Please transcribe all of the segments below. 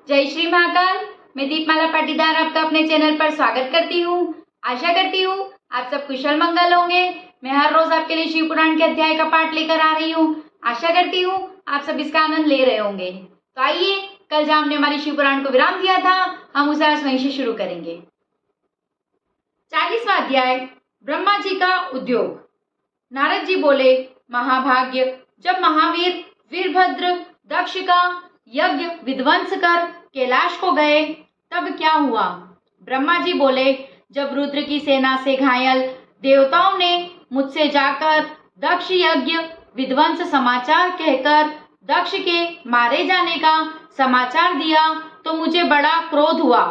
जय श्री महाकाल। मैं दीपमाला पाटीदार आपका अपने चैनल पर स्वागत करती हूँ। आशा करती हूँ आप सब कुशल मंगल होंगे। मैं हर रोज आपके लिए शिव पुराण के अध्याय का पाठ लेकर आ रही हूँ। आशा करती हूँ आप सब इसका आनंद ले रहे होंगे। तो आइए, कल जहाँ हमने हमारी शिव पुराण को विराम दिया था, हम उसे आज वहीं से शुरू करेंगे। 40वां अध्याय, ब्रह्मा जी का उद्योग। नारद जी बोले, महाभाग्य, जब महावीर वीरभद्र दक्ष का यज्ञ विध्वंस कर कैलाश को गए तब क्या हुआ? ब्रह्मा जी बोले, जब रुद्र की सेना से घायल देवताओं ने मुझसे जाकर दक्ष यज्ञ विध्वंस समाचार कहकर दक्ष के मारे जाने का समाचार दिया तो मुझे बड़ा क्रोध हुआ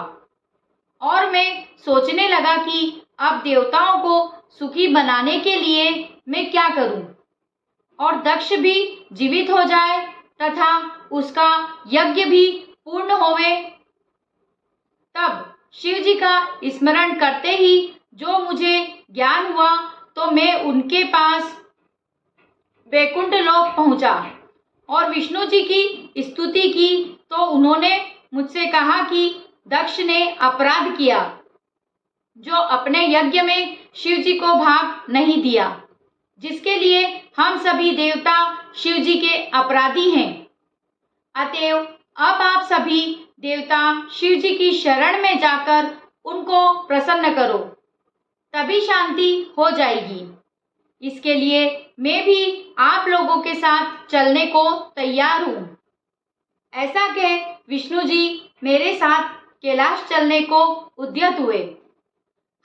और मैं सोचने लगा कि अब देवताओं को सुखी बनाने के लिए मैं क्या करूं और दक्ष भी जीवित हो जाए तथा उसका यज्ञ भी पूर्ण होवे। तब शिव जी का स्मरण करते ही जो मुझे ज्ञान हुआ तो मैं उनके पास वैकुंठ लोक पहुंचा और विष्णु जी की स्तुति की तो उन्होंने मुझसे कहा कि दक्ष ने अपराध किया जो अपने यज्ञ में शिव जी को भाग नहीं दिया, जिसके लिए हम सभी देवता शिव जी के अपराधी हैं। अतएव अब आप सभी देवता शिव जी की शरण में जाकर उनको प्रसन्न करो, तभी शांति हो जाएगी। इसके लिए मैं भी आप लोगों के साथ चलने को तैयार हूँ। ऐसा कह विष्णु जी मेरे साथ कैलाश चलने को उद्यत हुए।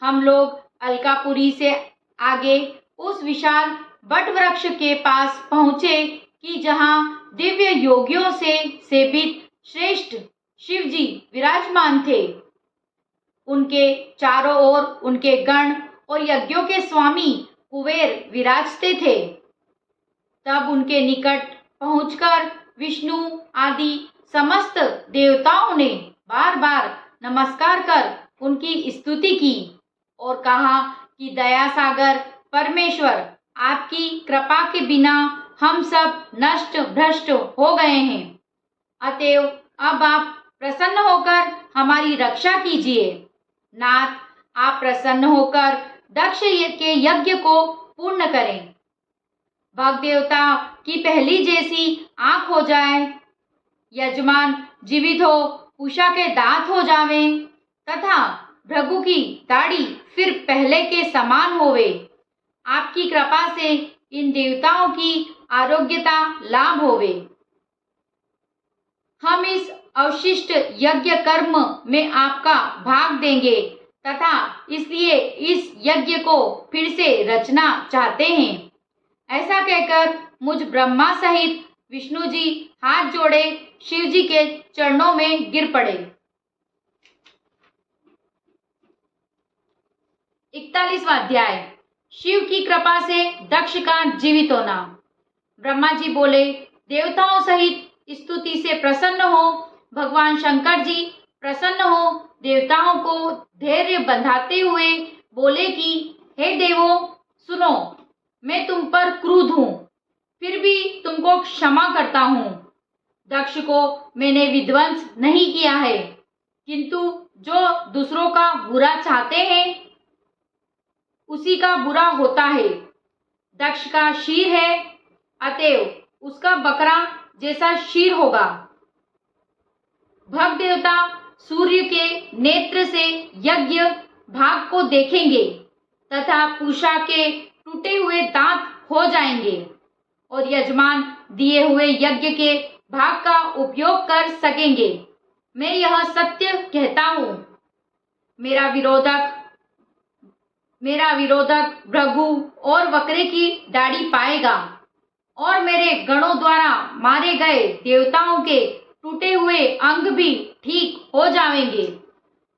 हम लोग अलकापुरी से आगे उस विशाल वट वृक्ष के पास पहुँचे कि जहाँ दिव्य योगियों से सेवित श्रेष्ठ शिव जी विराजमान थे। उनके चारों ओर उनके गण और यज्ञों के स्वामी कुबेर विराजते थे। तब उनके निकट पहुंचकर विष्णु आदि समस्त देवताओं ने बार बार नमस्कार कर उनकी स्तुति की और कहा कि दया सागर परमेश्वर, आपकी कृपा के बिना हम सब नष्ट भ्रष्ट हो गए हैं। अतएव अब आप प्रसन्न होकर हमारी रक्षा कीजिए। नाथ, आप प्रसन्न होकर दक्ष के यज्ञ को पूर्ण करें। भग देवता की पहली जैसी आंख हो जाए, यजमान जीवित हो उषा के दांत हो जावे तथा भृगु की दाढ़ी फिर पहले के समान होवे। आपकी कृपा से इन देवताओं की आरोग्यता लाभ होवे। हम इस अवशिष्ट यज्ञ कर्म में आपका भाग देंगे तथा इसलिए इस यज्ञ को फिर से रचना चाहते हैं। ऐसा कहकर मुझ ब्रह्मा सहित विष्णु जी हाथ जोड़े शिव जी के चरणों में गिर पड़े। 41वां अध्याय, शिव की कृपा से दक्ष का जीवित होना। ब्रह्मा जी बोले, देवताओं सहित स्तुति से प्रसन्न हो। भगवान शंकर जी प्रसन्न हो देवताओं को धैर्य बंधाते हुए बोले कि हे देवों, सुनो, मैं तुम पर क्रुद्ध हूँ, फिर भी तुमको क्षमा करता हूँ। दक्ष को मैंने विध्वंस नहीं किया है, किंतु जो दूसरों का बुरा चाहते हैं उसी का बुरा होता है। दक्ष का शीर है, अतएव उसका बकरा जैसा शीर होगा। भग देवता सूर्य के नेत्र से यज्ञ भाग को देखेंगे तथा पूषा के टूटे हुए दांत हो जाएंगे और यजमान दिए हुए यज्ञ के भाग का उपयोग कर सकेंगे। मैं यह सत्य कहता हूँ। मेरा विरोधक भृगु और वक्रे की दाढ़ी पाएगा और मेरे गणों द्वारा मारे गए देवताओं के टूटे हुए अंग भी ठीक हो जाएंगे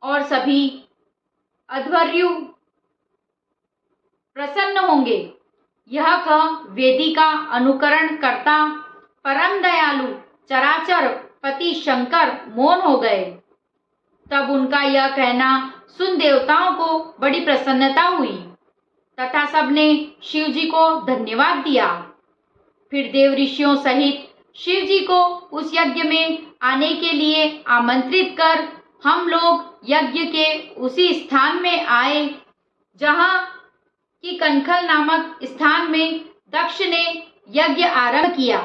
और सभी अध्वर्यु प्रसन्न होंगे। यह कह वेदी का अनुकरण करता परम दयालु चराचर पति शंकर मौन हो गए। तब उनका यह कहना सुन देवताओं को बड़ी प्रसन्नता हुई तथा सबने शिव जी को धन्यवाद दिया। फिर देव ऋषियों सहित शिव जी को उस यज्ञ में आने के लिए आमंत्रित कर हम लोग यज्ञ के उसी स्थान में आए जहाँ की कनखल नामक स्थान में दक्ष ने यज्ञ आरंभ किया।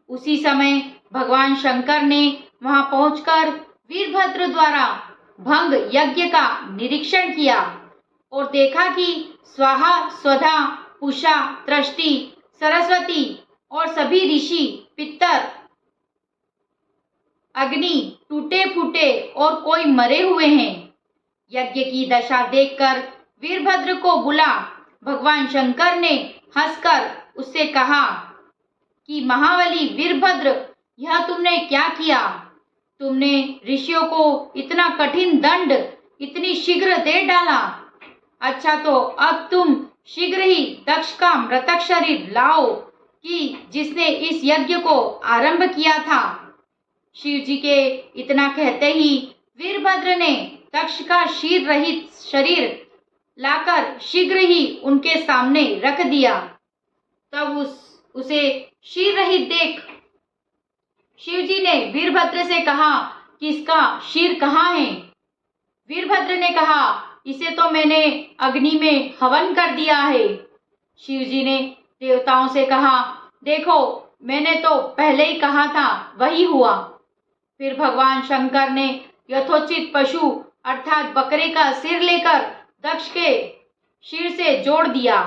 उसी समय भगवान शंकर ने वहां पहुंचकर वीरभद्र द्वारा भंग यज्ञ का निरीक्षण किया और देखा कि स्वाहा, स्वधा, पूषा, त्रष्टि, सरस्वती और सभी ऋषि, पितर, अग्नि टूटे फूटे और कोई मरे हुए हैं। यज्ञ की दशा देखकर वीरभद्र को बुला भगवान शंकर ने हंसकर उससे कहा कि महाबली वीरभद्र, यह तुमने क्या किया? तुमने ऋषियों को इतना कठिन दंड इतनी शीघ्र दे डाला। अच्छा, तो अब तुम शीघ्र ही दक्ष का मृतक शरीर लाओ कि जिसने इस यज्ञ को आरंभ किया था। शिव जी के इतना कहते ही वीरभद्र ने दक्ष का शीर रहित शरीर लाकर शीघ्र ही उनके सामने रख दिया। तब उसे शीर रहित देख शिव जी ने वीरभद्र से कहा कि इसका शीर कहाँ है? वीरभद्र ने कहा, इसे तो मैंने अग्नि में हवन कर दिया है। शिव जी ने देवताओं से कहा, देखो, मैंने तो पहले ही कहा था, वही हुआ। फिर भगवान शंकर ने यथोचित पशु अर्थात बकरे का सिर लेकर दक्ष के शीर से जोड़ दिया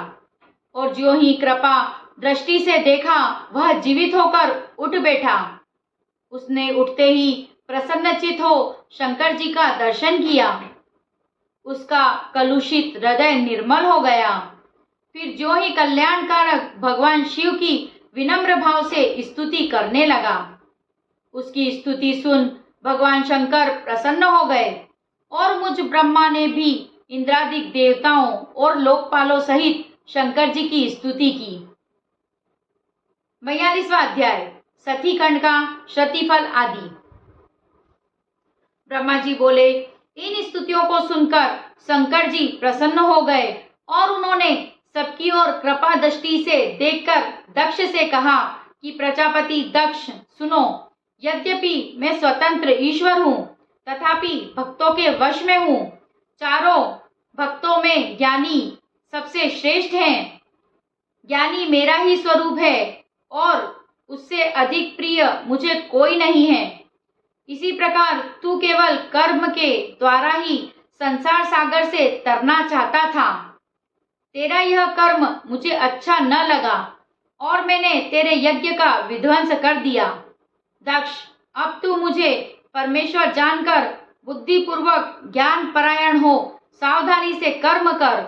और ज्यों ही कृपा दृष्टि से देखा, वह जीवित होकर उठ बैठा। उसने उठते ही प्रसन्नचित हो शंकर जी का दर्शन किया। उसका कलुषित हृदय निर्मल हो गया। फिर ज्यों ही कल्याणकारक भगवान शिव की विनम्र भाव से स्तुति करने लगा। उसकी स्तुति सुन भगवान शंकर प्रसन्न हो गए और मुझ ब्रह्मा ने भी इंद्रादिक देवताओं और लोकपालों सहित शंकर जी की स्तुति की। 42वां अध्याय, सती खंड का शतिफल आदि। ब्रह्मा जी बोले, इन स्तुतियों को सुनकर शंकर जी प्रसन्न हो गए और उन्होंने सबकी ओर कृपा दृष्टि से देखकर दक्ष से कहा कि प्रजापति दक्ष, सुनो, यद्यपि मैं स्वतंत्र ईश्वर हूँ, तथापि भक्तों के वश में हूँ। चारों भक्तों में ज्ञानी सबसे श्रेष्ठ हैं। ज्ञानी मेरा ही स्वरूप है और उससे अधिक प्रिय मुझे कोई नहीं है। इसी प्रकार तू केवल कर्म के द्वारा ही संसार सागर से तरना चाहता था। तेरा यह कर्म मुझे अच्छा न लगा और मैंने तेरे यज्ञ का विध्वंस कर दिया। दक्ष, अब तू मुझे परमेश्वर जानकर बुद्धिपूर्वक ज्ञान परायण हो सावधानी से कर्म कर।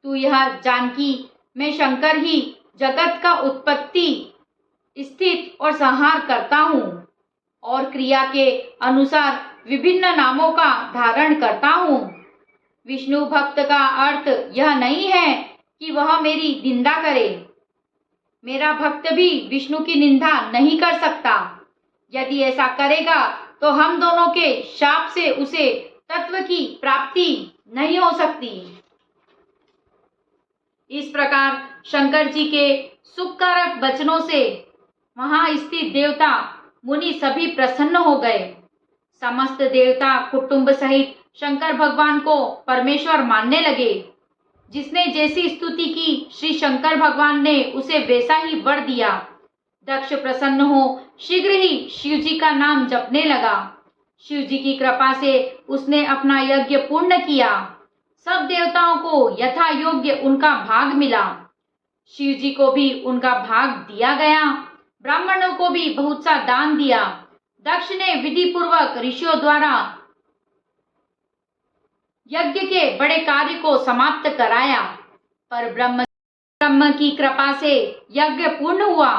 तू यह जान कि मैं शंकर ही जगत का उत्पत्ति, स्थित और संहार करता हूँ और क्रिया के अनुसार विभिन्न नामों का धारण करता हूँ। विष्णु भक्त का अर्थ यह नहीं है कि वह मेरी निंदा करे। मेरा भक्त भी विष्णु की निंदा नहीं कर सकता। यदि ऐसा करेगा तो हम दोनों के शाप से उसे तत्व की प्राप्ति नहीं हो सकती। इस प्रकार शंकर जी के सुखकारक वचनों से वहां स्थित देवता मुनि सभी प्रसन्न हो गए। समस्त देवता कुटुंब सहित शंकर भगवान को परमेश्वर मानने लगे। जिसने जैसी स्तुति की श्री शंकर भगवान ने उसे वैसा ही वर दिया। दक्ष प्रसन्न हो शीघ्र ही शिव जी का नाम जपने लगा। शिव जी की कृपा से उसने अपना यज्ञ पूर्ण किया। सब देवताओं को यथा योग्य उनका भाग मिला। शिव जी को भी उनका भाग दिया गया। ब्राह्मणों को भी बहुत सा दान दिया। दक्ष ने विधि पूर्वक ऋषियों द्वारा यज्ञ के बड़े कार्य को समाप्त कराया। पर ब्रह्म की कृपा से यज्ञ पूर्ण हुआ।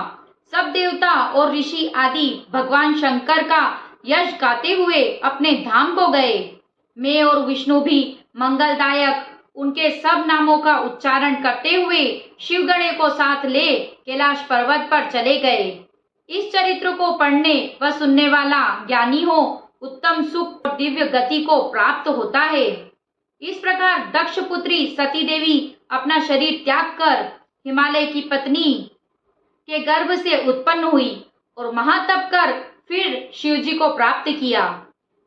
सब देवता और ऋषि आदि भगवान शंकर का यश गाते हुए अपने धाम को गए। मैं और विष्णु भी मंगलदायक उनके सब नामों का उच्चारण करते हुए शिवगणे को साथ ले कैलाश पर्वत पर चले गए। इस चरित्र को पढ़ने व सुनने वाला ज्ञानी हो उत्तम सुख और दिव्य गति को प्राप्त होता है। इस प्रकार दक्ष पुत्री सती देवी अपना शरीर त्याग कर हिमालय की पत्नी के गर्भ से उत्पन्न हुई और महातप कर फिर शिव जी को प्राप्त किया।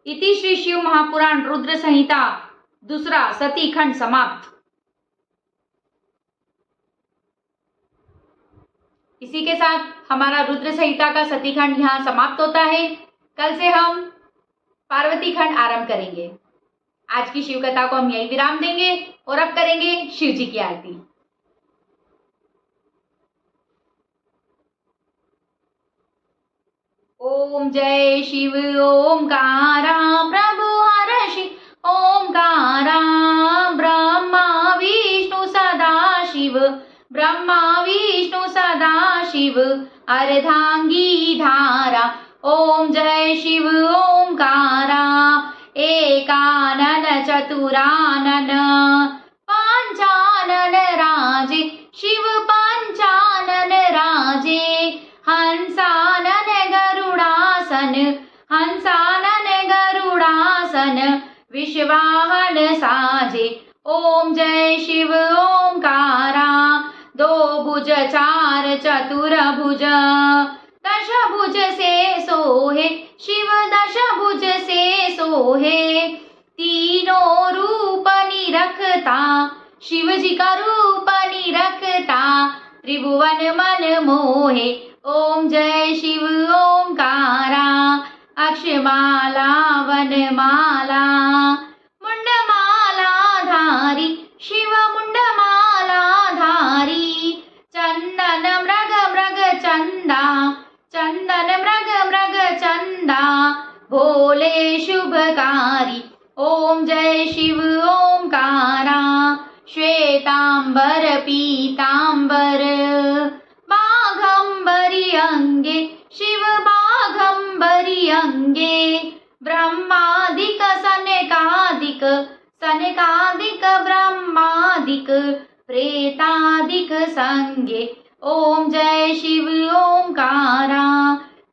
इति श्री शिव महापुराण रुद्र संहिता दूसरा सती खंड समाप्त। इसी के साथ हमारा रुद्र संहिता का सती खंड यहाँ समाप्त होता है। कल से हम पार्वती खंड आरंभ करेंगे। आज की शिव कथा को हम यही विराम देंगे और अब करेंगे शिव जी की आरती। ओम जय शिव ओंकारा प्रभु हर्षि ओंकारा ब्रह्मा विष्णु सदा शिव ब्रह्मा विष्णु सदा शिव अर्धांगी धारा। ओम जय शिव ओंकारा एकानन चतुरानन पंचानन राजे शिव पंचानन राजे हंसानन गरुड़ासन विश्वाहन साजे। ओम जय शिव ओंकारा दो भुज चार चतुर भुज दश भुज से सोहे शिव दश भुज से सोहे तीनों रूप निरखता शिव जी का रूप निरखता त्रिभुवन मन मोहे। ओम जय शिव ओंकारा अक्षमाला वनमाला मुंडमाला धारी शिव मुंडमाला धारी चंदन मृग मृग चंदा चंदन मृग मृग चंदा भोले शुभकारी। ओम जय शिव ओंकारा श्वेतांबर पीतांबर बाघंबरी अंगे शिव बाघंबरी अंगे ब्रह्मादिक सनकादिक सनकादिक ब्रह्मादिक प्रेतादिक संगे। ओम जय शिव ओंकारा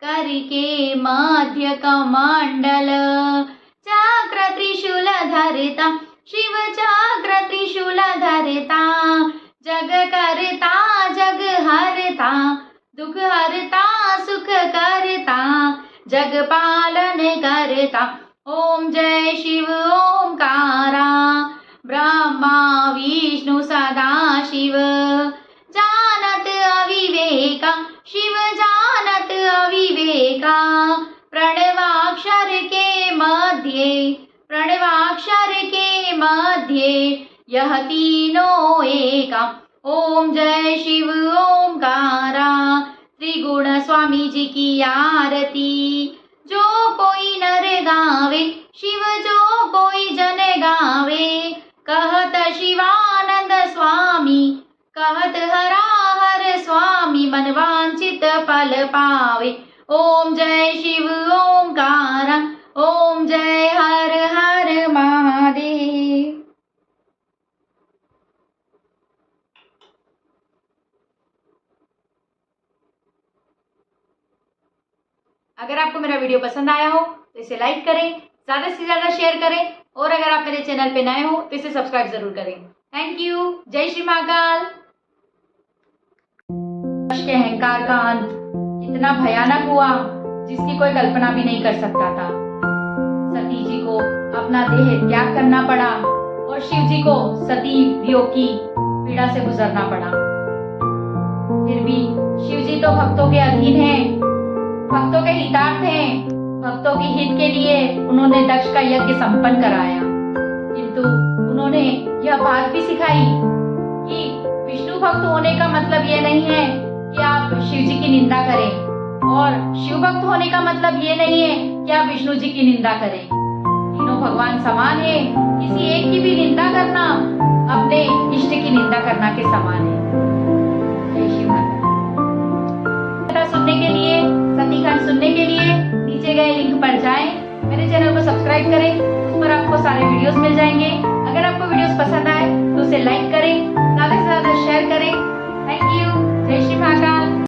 करके मध्य कमंडल चक्र त्रिशूल धरता शिव चक्र त्रिशूल धरता जग करता जग हरता दुख हरता सुख करता जग पालन करता। ओम जय शिव ओंकारा ब्रह्मा विष्णु सदा शिव जानत अविवेका शिव जानत अविवेका प्रणवाक्षर के मध्य यह तीनों एका। ओम जय शिव ओंकारा त्रिगुण स्वामी जी की आरती जो कोई नर गावे शिव जो कोई जन गावे कहत शिवानंद स्वामी कहत हरा हर स्वामी मनवांचित फल पावे। ओम जय शिव ओंकारा ओम जय हर हर महादेव। अगर आपको मेरा वीडियो पसंद आया हो तो इसे लाइक करें, ज़्यादा से ज़्यादा शेयर करें और अगर आप मेरे चैनल पे नए हो तो इसे सब्सक्राइब जरूर करें। Thank you. जय श्री महाकाल। के अहंकार का अंत इतना भयानक हुआ जिसकी कोई कल्पना भी नहीं कर सकता था। सती जी को अपना देह त्याग करना पड़ा और शिव जी को सती वियोग की पीड़ा से गुजरना पड़ा। फिर भी शिव जी तो भक्तों के अधीन हैं, भक्तों के हितार्थ हैं, भक्तों के हित के लिए उन्होंने दक्ष का यज्ञ संपन्न कराया। किंतु उन्होंने यह बात भी सिखाई कि विष्णु भक्त होने का मतलब ये नहीं है कि आप शिव जी की निंदा करें और शिव भक्त होने का मतलब ये नहीं है कि आप विष्णु जी की निंदा करें। तीनों भगवान समान है। किसी एक की भी निंदा करना अपने इष्ट की निंदा करना के समान है। जय श्री माता। सुनने के लिए सती खंड सुनने के लिए नीचे गए लिंक पर जाएं, मेरे चैनल को सब्सक्राइब करें, उस पर आपको सारे वीडियोस मिल जाएंगे। अगर आपको वीडियोस पसंद आए तो उसे लाइक करें, ज़्यादा से ज़्यादा शेयर करें। Thank you. जय श्री महाकाल।